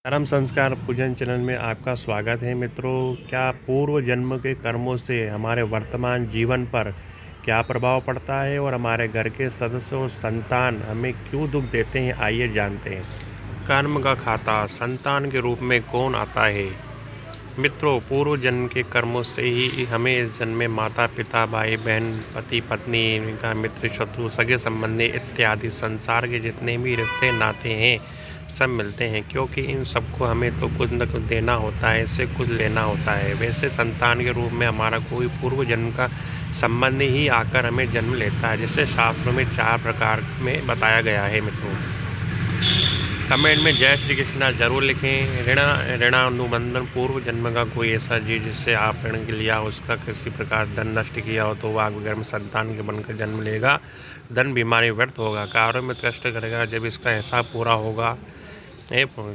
धर्म संस्कार पूजन चैनल में आपका स्वागत है मित्रों। क्या पूर्व जन्म के कर्मों से हमारे वर्तमान जीवन पर क्या प्रभाव पड़ता है और हमारे घर के सदस्य और संतान हमें क्यों दुख देते हैं, आइए जानते हैं। कर्म का खाता संतान के रूप में कौन आता है। मित्रों, पूर्व जन्म के कर्मों से ही हमें इस जन्म में माता पिता, भाई बहन, पति पत्नी, इनका मित्र शत्रु, सगे संबंधी इत्यादि संसार के जितने भी रिश्ते नाते हैं सब मिलते हैं, क्योंकि इन सबको हमें तो कुछ न कुछ देना होता है, इससे कुछ लेना होता है। वैसे संतान के रूप में हमारा कोई पूर्व जन्म का संबंध ही आकर हमें जन्म लेता है, जिसे शास्त्रों में 4 प्रकार में बताया गया है। मित्रों, कमेंट में जय श्री कृष्णा जरूर लिखें। ऋणानुबंधन, पूर्व जन्म का कोई ऐसा जीव जिससे आप ऋण लिया, उसका किसी प्रकार धन नष्ट किया हो तो वह आपके घर में संतान के बनकर जन्म लेगा। धन बीमारी व्यर्थ होगा, कार्यों में कष्ट करेगा जब इसका हिसाब पूरा होगा।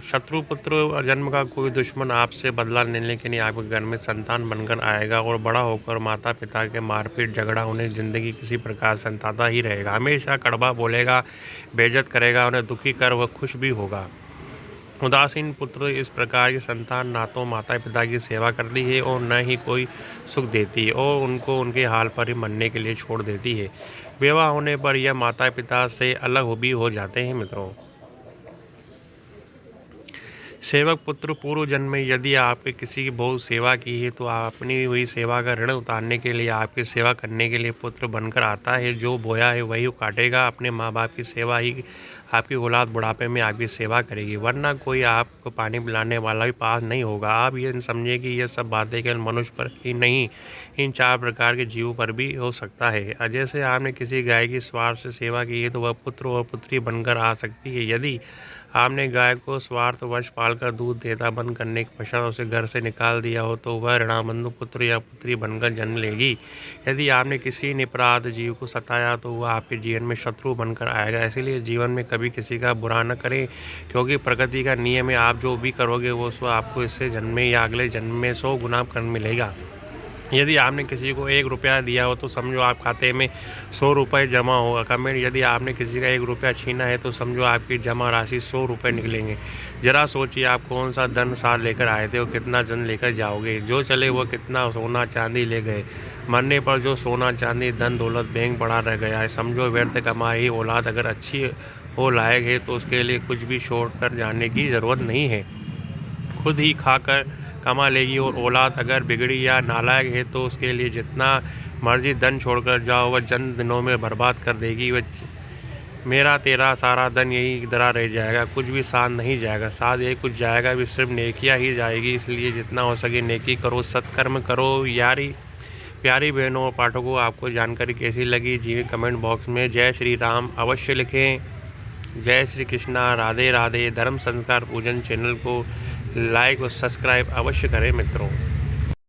शत्रु पुत्र जन्म का कोई दुश्मन आपसे बदला लेने के लिए आपके घर में संतान बनकर आएगा और बड़ा होकर माता पिता के मारपीट झगड़ा उन्हें जिंदगी किसी प्रकार संताता ही रहेगा। हमेशा कड़वा बोलेगा, बेइज्जत करेगा, उन्हें दुखी कर वह खुश भी होगा। उदासीन पुत्र, इस प्रकार की संतान ना तो माता पिता की सेवा करती है और न ही कोई सुख देती है और उनको उनके हाल पर ही मरने के लिए छोड़ देती है। विवाह होने पर यह माता पिता से अलग भी हो जाते हैं। मित्रों, सेवक पुत्र, पूर्व जन्म में यदि आपने किसी की बहुत सेवा की है तो अपनी हुई सेवा का ऋण उतारने के लिए आपकी सेवा करने के लिए पुत्र बनकर आता है। जो बोया है वही काटेगा। अपने माँ बाप की सेवा ही आपकी औलाद बुढ़ापे में आपकी सेवा करेगी, वरना कोई आपको पानी पिलाने वाला भी पास नहीं होगा। आप ये समझिए कि ये सब बातें केवल मनुष्य पर ही नहीं, इन 4 प्रकार के जीवों पर भी हो सकता है। जैसे आपने किसी गाय की स्वार्थ से सेवा की है तो वह पुत्र और पुत्री बनकर आ सकती है। यदि आपने गाय को स्वार्थवश पालकर दूध देता बंद करने के पश्चात उसे घर से निकाल दिया हो तो वह ऋणाबंधु पुत्र या पुत्री बनकर जन्म लेगी। यदि आपने किसी निरपराध जीव को सताया तो वह आपके जीवन में शत्रु बनकर आएगा। इसीलिए जीवन में कभी किसी का बुरा न करें, क्योंकि प्रकृति का नियम है, आप जो भी करोगे वो सो आपको इससे जन्म में या अगले जन्म में 100 गुना कर मिलेगा। यदि आपने किसी को 1 रुपया दिया हो तो समझो आप खाते में 100 रुपये जमा होगा। कमेंट, यदि आपने किसी का 1 रुपया छीना है तो समझो आपकी जमा राशि 100 रुपये निकलेंगे। जरा सोचिए, आप कौन सा धन साथ लेकर आए थे और कितना धन लेकर जाओगे। जो चले वो कितना सोना चांदी ले गए। मरने पर जो सोना चांदी धन दौलत बैंक पड़ा रह गया है। समझो व्यर्थ कमाई। औलाद अगर अच्छी हो, लायक है तो उसके लिए कुछ भी छोड़ कर जाने की ज़रूरत नहीं है, खुद ही खाकर कमा लेगी। और औलाद अगर बिगड़ी या नालायक है तो उसके लिए जितना मर्जी धन छोड़कर जाओ वह चंद दिनों में बर्बाद कर देगी। वह मेरा तेरा सारा धन यही दरा रह जाएगा, कुछ भी साथ नहीं जाएगा। साथ यही कुछ जाएगा भी, सिर्फ नेकियां ही जाएगी। इसलिए जितना हो सके नेकी करो, सत्कर्म करो। यारी प्यारी बहनों और पाठकों, आपको जानकारी कैसी लगी जी कमेंट बॉक्स में जय श्री राम अवश्य लिखें। जय श्री कृष्णा, राधे राधे। धर्म संस्कार पूजन चैनल को लाइक और सब्सक्राइब अवश्य करें मित्रों।